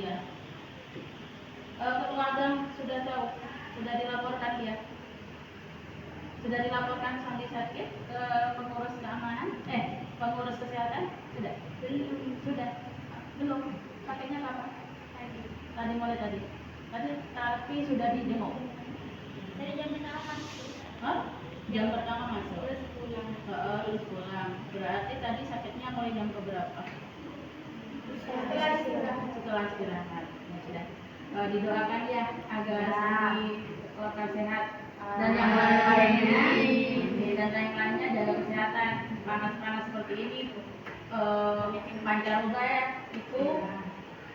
ya. Keluarga sudah tahu, sudah dilaporkan ya. Sudah dilaporkan Sandi sakit ke pengurus keamanan, pengurus kesehatan? Sudah? Sudah? Belum? Sakitnya kapan? Tadi mulai tadi. Tapi sudah dijenguk. Dari jam pertama masuk. Hah? Jam pertama masuk? Terus pulang. Terus pulang. Berarti tadi sakitnya mulai jam keberapa? Setelah istirahat. Ya sudah. Didoakan ya agar Sandi lekas sehat. Dan yang lain-lainnya, dan lain-lainnya jaga kesehatan. Panas-panas seperti ini, pancaroba ya, itu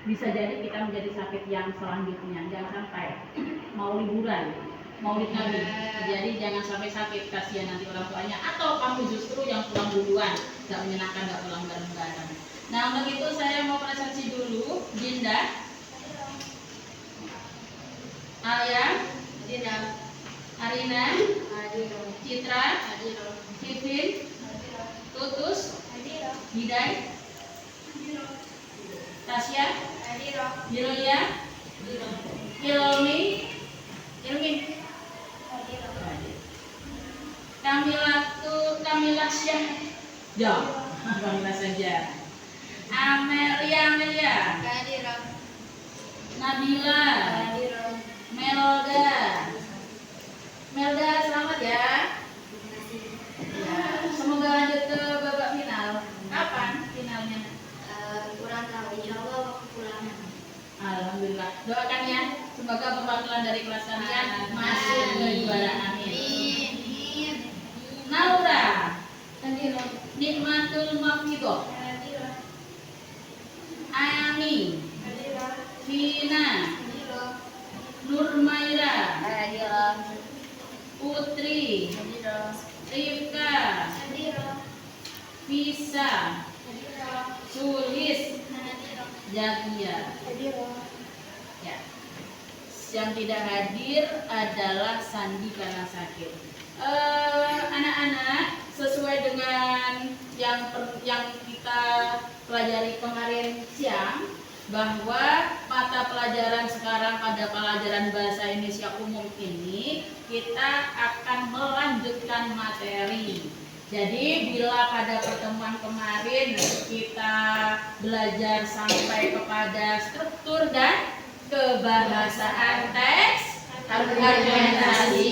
bisa jadi kita menjadi sakit yang selanjutnya. Jangan sampai mau liburan, maulid Nabi, jadi jangan sampai sakit, kasihan nanti orang tuanya. Atau kamu justru yang pulang duluan, gak menyenangkan, gak pulang bareng-bareng. Nah untuk itu saya mau presentasi dulu. Dinda, Alia, Arina, Citra, Sifin, Tutus, Hidai, Tasya, Hiroya, Ilmi, Kamila Syah, Kamila saja, Amelia, Nabila, Melda, selamat ya. Ya, semoga lanjut ke babak final. Kapan finalnya? Kurang tahu, insya Allah waktu pulangnya. Alhamdulillah. Doakan ya, semoga perwakilan dari kelas kalian masuk ke juara. Amin. Naura, Nikmatul Mafidoh, Ami, Vina, Nurmaira, Putri, Rifka, Visa, Sulis, Jagia. Ya. Yang tidak hadir adalah Sandi karena sakit. Anak-anak, sesuai dengan yang kita pelajari kemarin siang, bahwa mata pelajaran sekarang pada pelajaran bahasa Indonesia umum ini kita akan melanjutkan materi. Jadi bila pada pertemuan kemarin kita belajar sampai kepada struktur dan kebahasaan teks argumentasi,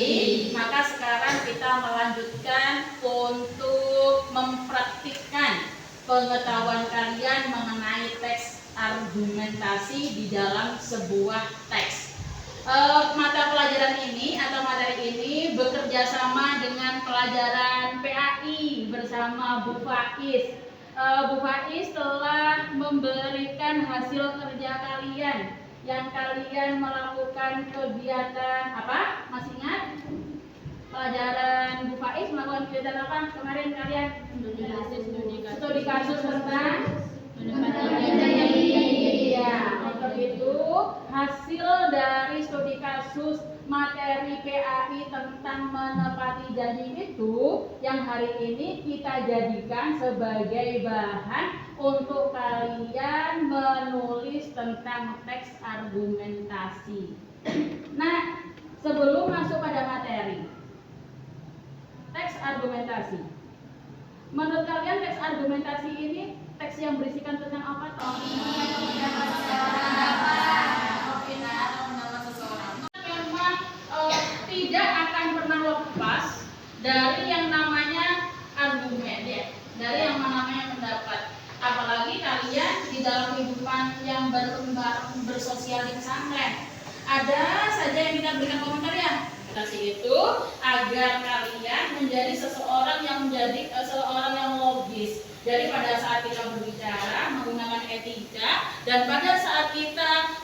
maka sekarang kita melanjutkan untuk mempraktikkan pengetahuan kalian mengenai teks argumentasi di dalam sebuah teks. Mata pelajaran ini atau materi ini bekerja sama dengan pelajaran PAI bersama Bu Faiz. Bu Faiz telah memberikan hasil kerja kalian yang kalian melakukan kegiatan apa? Masih ingat? Pelajaran Bu Faiz melakukan kegiatan apa kemarin kalian? Studi kasus tentang iya, untuk itu hasil dari studi kasus materi PAI tentang menepati janji itu yang hari ini kita jadikan sebagai bahan untuk kalian menulis tentang teks argumentasi. Nah, sebelum masuk pada materi teks argumentasi, menurut kalian teks argumentasi ini teks yang berisikan tentang apa? Memang tidak akan pernah lepas dari yang namanya argumen ya, dari yang namanya pendapat. Apalagi kalian di dalam kehidupan yang bersosial di pesantren, ada saja yang kita berikan komentar ya. Itu agar kalian menjadi seseorang yang seseorang yang logis. Jadi pada saat kita berbicara menggunakan etika, dan pada saat kita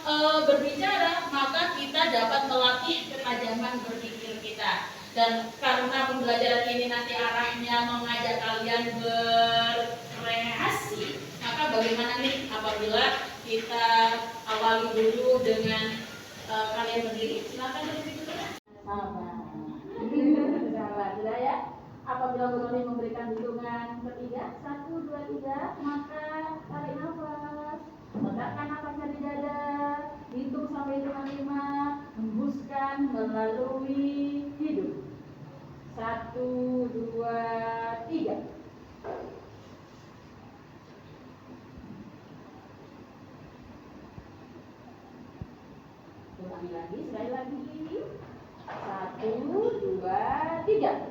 berbicara maka kita dapat melatih ketajaman berpikir kita. Dan karena pembelajaran ini nanti arahnya mengajak kalian berkreasi, maka bagaimana nih apabila kita awali dulu dengan kalian berdiri? Silakan berdiri dulu. Sahabat, sudah ya. Apabila Guru memberikan hitungan ketiga, 1, 2, 3, maka tarik nafas, letakkan nafasnya di dada. 1, 2, 3. Ulangi lagi, sekali lagi. 1, 2, 3.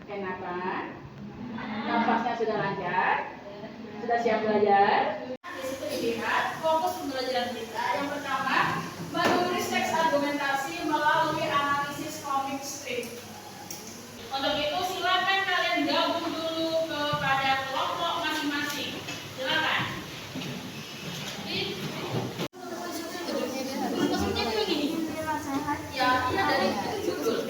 Enakan? Nafasnya sudah lancar? Sudah siap belajar? Di situ dilihat fokus pembelajaran kita. Yang pertama, menulis teks argumentasi melalui analisis komik strip. Untuk itu silakan kalian gabung dulu kepada kelompok masing-masing. Silakan. Ya, iya dari judul.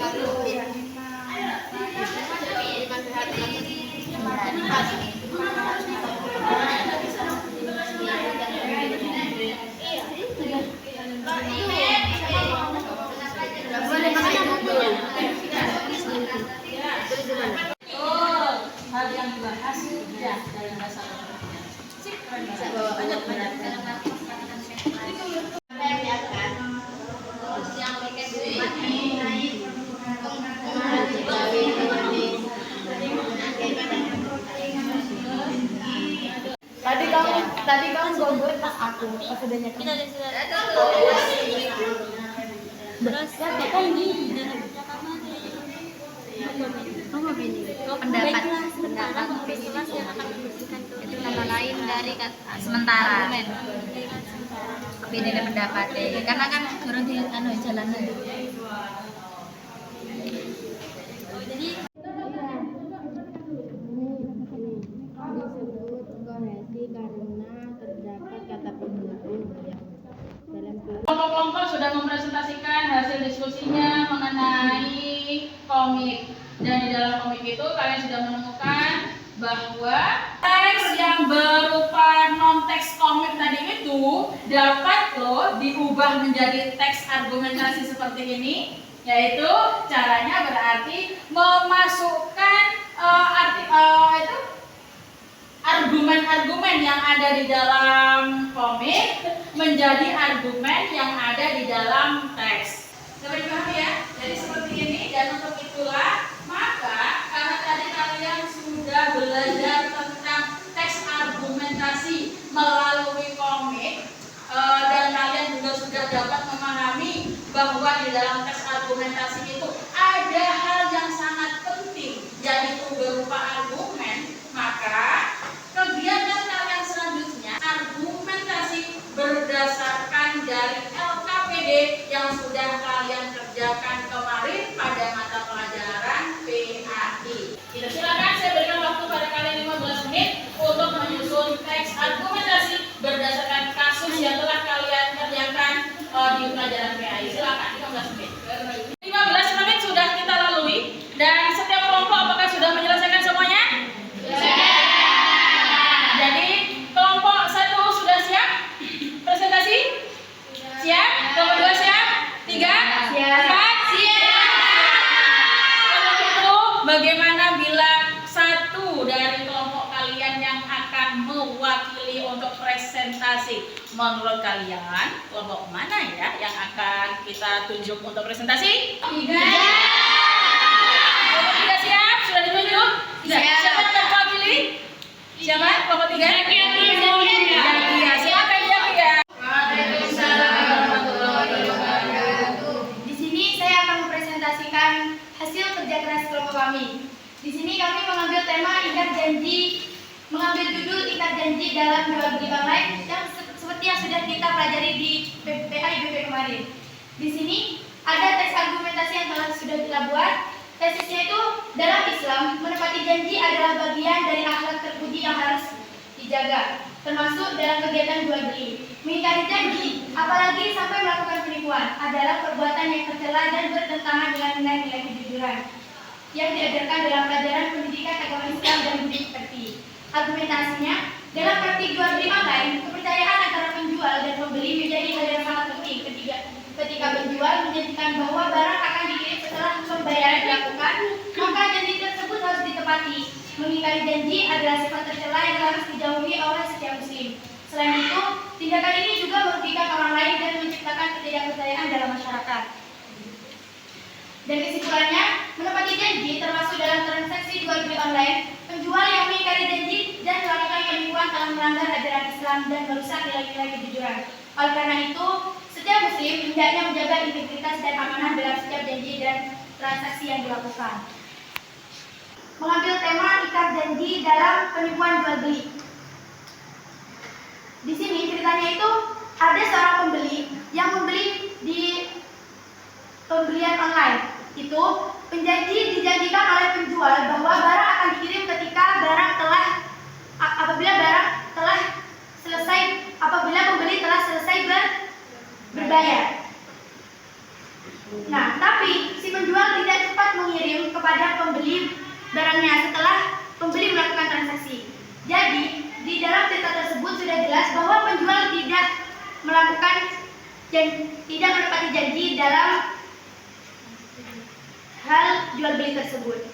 Hal yang dibahas ya dalam bahasa Tadi kamu gonggol pas aku pas udah nyetir. Terus kan ini pendapat opini itu nama lain dari sementara opini dan pendapat karena kan turun di jalanan. Jadi disebut kohesi karena terdapat kata pendukung yang dalam kelompok-kelompok sudah mempresentasikan hasil diskusinya mengenai komik, dan di dalam komik itu kalian sudah menemukan bahwa teks yang berupa non-teks komik tadi itu dapat loh diubah menjadi teks argumentasi seperti ini, yaitu caranya berarti memasukkan argumen-argumen yang ada di dalam komik menjadi argumen yang ada di dalam teks. Dapat dipahami ya? Jadi seperti ini, dan untuk itulah maka karena tadi kalian sudah belajar tentang teks argumentasi melalui komik, dan kalian juga sudah dapat memahami bahwa di dalam teks argumentasi itu ada hal yang sangat penting, yaitu berupa argumen. Maka kegiatan kalian selanjutnya argumentasi berdasarkan dari LKPD yang sudah kalian kerjakan kemarin pada mata pelajaran PAI. Kita silakan, saya berikan waktu pada kalian 15 menit untuk menyusun teks argumentasi berdasarkan kasus yang telah kalian kerjakan di pelajaran PAI. Silakan, 15 menit. 15 menit sudah kita lalui, dan setiap kelompok apakah sudah menyelesaikan semuanya? Jadi kelompok 1 sudah siap presentasi? Siap? Kelompok 2 siap? 3? Siap? 4? Siap? Kalau itu bagaimana bila satu dari kelompok kalian yang akan mewakili untuk presentasi? Menurut kalian kelompok mana ya yang akan kita tunjuk untuk presentasi? 3? Kelompok 3 siap? Sudah ditunjuk? Siap. Siapa yang akan mewakili? Siapa? Kelompok 3? Ya, silakan ya. Di sini saya akan mempresentasikan hasil kerja keras kelompok kami. Di sini kami mengambil tema mengambil judul ikat janji dalam jual beli online yang seperti yang sudah kita pelajari di PAI BP kemarin. Di sini ada teks argumentasi yang sudah kita buat. Tesisnya itu, dalam Islam menepati janji adalah bagian dari akhlak terpuji yang harus dijaga, termasuk dalam kegiatan jual beli. Mengingkari janji, apalagi sampai melakukan penipuan, adalah perbuatan yang tercela dan bertentangan dengan nilai-nilai kejujuran yang diajarkan dalam pelajaran pendidikan agama Islam dan budi pekerti. Argumentasinya, dalam praktik jual beli online, kepercayaan antara penjual dan pembeli menjadi hal yang sangat penting. Ketika penjual menjanjikan bahwa barang akan dikirim setelah pembayaran dilakukan, maka janji tersebut harus ditepati. Mengingkari janji adalah sifat tercela yang harus dijauhi oleh setiap muslim. Selain itu, tindakan ini juga merugikan orang lain dan menciptakan ketidakpercayaan dalam masyarakat. Dan kesimpulannya, menepati janji termasuk dalam transaksi jual beli online. Penjual yang mengingkari janji dan melakukan penipuan telah melanggar ajaran Islam dan merusak nilai-nilai kejujuran. Oleh karena itu, setiap muslim hendaknya menjaga integritas dan amanah dalam setiap janji dan transaksi yang dilakukan. Mengambil tema ikat janji dalam penipuan jual beli. Di sini ceritanya itu ada seorang pembeli yang membeli di pembelian online. Itu penjanji dijanjikan oleh penjual bahwa barang akan dikirim ketika apabila pembeli telah selesai berbayar. Nah, tapi si penjual tidak cepat mengirim kepada pembeli barangnya setelah pembeli melakukan transaksi. Jadi, di dalam cerita tersebut sudah jelas bahwa penjual tidak menepati janji dalam hal jual beli tersebut.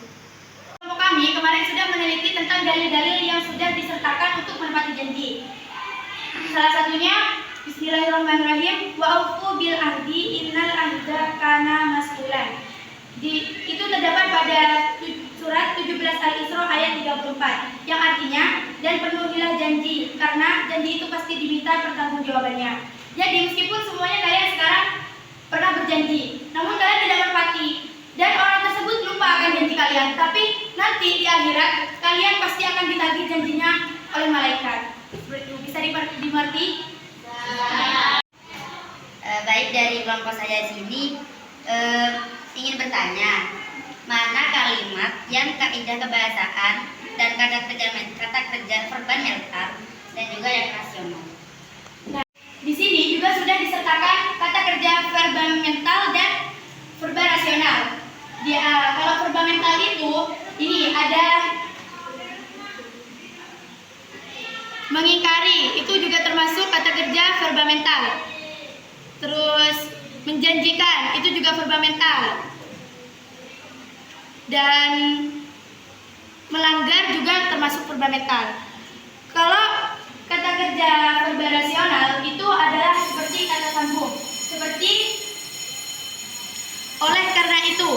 Kelompok kami kemarin sudah meneliti tentang dalil-dalil yang sudah disertakan untuk menepati janji. Salah satunya Bismillahirrahmanirrahim, wa aufu bil ahdi innal ahda kana mas'ulan. Itu terdapat pada surat 17 Al-Isra ayat 34 yang artinya, dan penuhilah janji karena janji itu pasti diminta pertanggungjawabannya. Jadi meskipun semuanya kalian sekarang pernah berjanji, namun kalian tidak menepati dan orang tersebut lupa akan janji kalian, tapi nanti di akhirat kalian pasti akan ditagih janjinya oleh malaikat. Bisa dimengerti? Baik, dari kelompok saya sini ingin bertanya, mana kalimat yang kaidah kebahasaan dan kata kerja verba netral dan juga yang rasional. Nah, di sini juga sudah disertakan kata kerja verba mental dan verba rasional. Kalau verba mental itu ini ada mengingkari, itu juga termasuk kata kerja verba mental. Terus menjanjikan, itu juga verba mental. Dan melanggar juga termasuk verba mental. Kalau kata kerja verba rasional itu adalah seperti kata sambung, seperti oleh karena itu.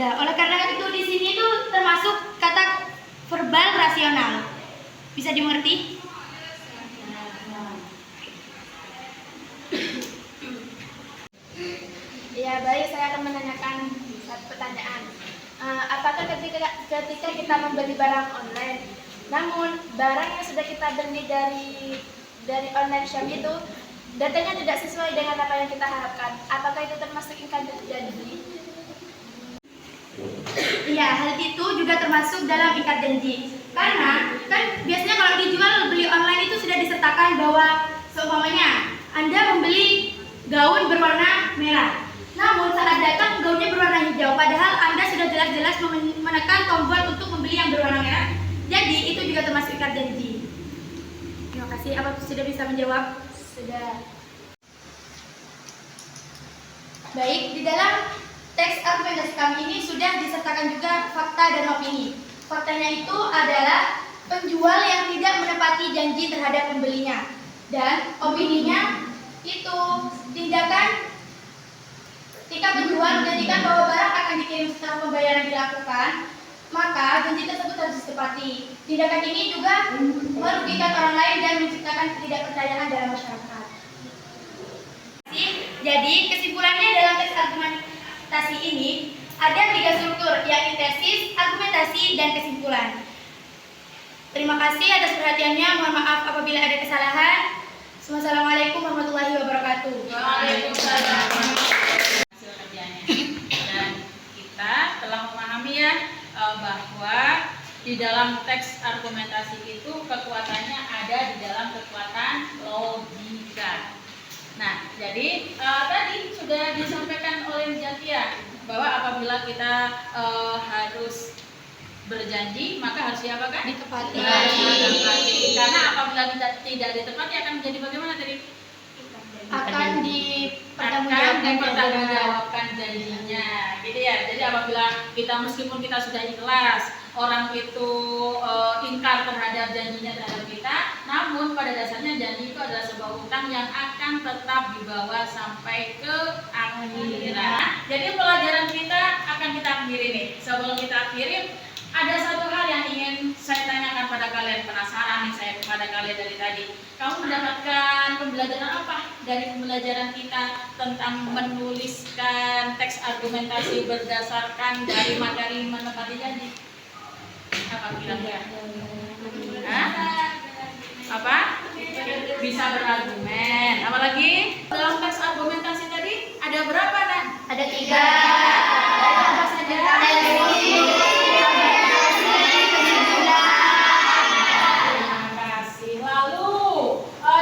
Nah, oleh karena itu di sini itu termasuk kata verbal rasional. Bisa dimengerti? Ya, baik, saya akan menanyakan satu pertanyaan. Apakah ketika kita membeli barang online, namun barang yang sudah kita beli dari online shop itu datanya tidak sesuai dengan apa yang kita harapkan, apakah itu termasuk ikat janji? Iya, hal itu juga termasuk dalam ikat janji. Karena kan biasanya kalau dijual beli online itu sudah disertakan bahwa seumpamanya Anda membeli gaun berwarna merah, namun saat datang gaunnya berwarna hijau, padahal Anda sudah jelas-jelas menekan tombol untuk membeli yang berwarna merah. Jadi itu juga termasuk ikat janji. Terima kasih. Apa sudah bisa menjawab? Sudah. Baik, di dalam teks argumentasi kami ini sudah disertakan juga fakta dan opini. Faktanya itu adalah penjual yang tidak menepati janji terhadap pembelinya. Dan opininya itu tindakan ketika penjual menjanjikan bahwa barang akan dikirim setelah pembayaran dilakukan, maka janji tersebut harus ditepati. Tindakan ini juga merugikan orang lain dan menciptakan ketidakpercayaan dalam masyarakat. Jadi kesimpulannya dalam teks argumentasi ini ada 3 struktur, yakni tesis, argumentasi, dan kesimpulan. Terima kasih atas perhatiannya. Mohon maaf apabila ada kesalahan. Wassalamualaikum warahmatullahi wabarakatuh. Waalaikumsalam. Hasil kerjanya. Dan kita telah memahami ya bahwa di dalam teks argumentasi itu kekuatannya ada di dalam kekuatan logika. Nah, jadi tadi sudah disampaikan oleh Zakia bahwa apabila kita harus berjanji, maka harus diapakan? Ditepati. Karena apabila tidak ditepati akan menjadi bagaimana tadi? akan dipertanggungjawabkan janjinya, gitu ya. Jadi apabila kita meskipun kita sudah ikhlas, orang itu ingkar terhadap janjinya terhadap kita, namun pada dasarnya janji itu adalah sebuah utang yang akan tetap dibawa sampai ke akhirat. Jadi pelajaran kita akan kita akhiri nih. Sebelum kita akhiri, ada satu hal yang ingin saya tanyakan pada kalian. Penasaran nih saya kepada kalian dari tadi. Kamu mendapatkan pembelajaran apa dari pembelajaran kita tentang menuliskan teks argumentasi berdasarkan dari materi menepati janji? Apa kira-kira? Hah? Apa? Bisa berargumen. Apalagi dalam teks argumentasi tadi ada berapa, Nak? Ada 3. Apa saja?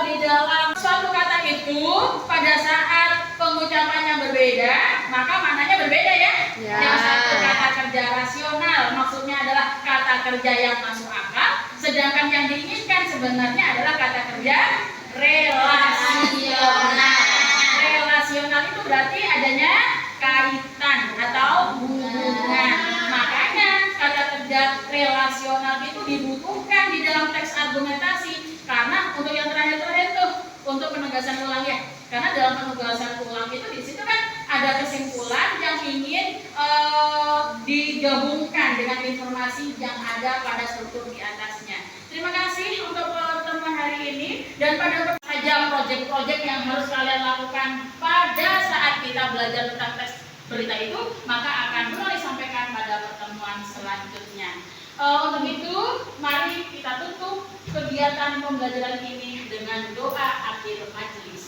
Di dalam suatu kata itu pada saat pengucapannya berbeda, maka maknanya berbeda ya. Yang satu kata kerja rasional, maksudnya adalah kata kerja yang masuk akal, sedangkan yang diinginkan sebenarnya adalah kata kerja relasional. Relasional itu berarti adanya kaitan atau hubungan. Makanya kata kerja relasional itu dibutuhkan di dalam teks argumentasi. Karena untuk yang terakhir tuh, untuk penegasan ulang ya. Karena dalam penegasan ulang itu di situ kan ada kesimpulan yang ingin digabungkan dengan informasi yang ada pada struktur di atasnya. Terima kasih untuk pertemuan hari ini, dan pada saja proyek-proyek yang harus kalian lakukan pada saat kita belajar tentang teks berita itu, maka akan mulai disampaikan pada pertemuan selanjutnya. Untuk itu, mari kita tutup kegiatan pembelajaran ini dengan doa akhir majelis.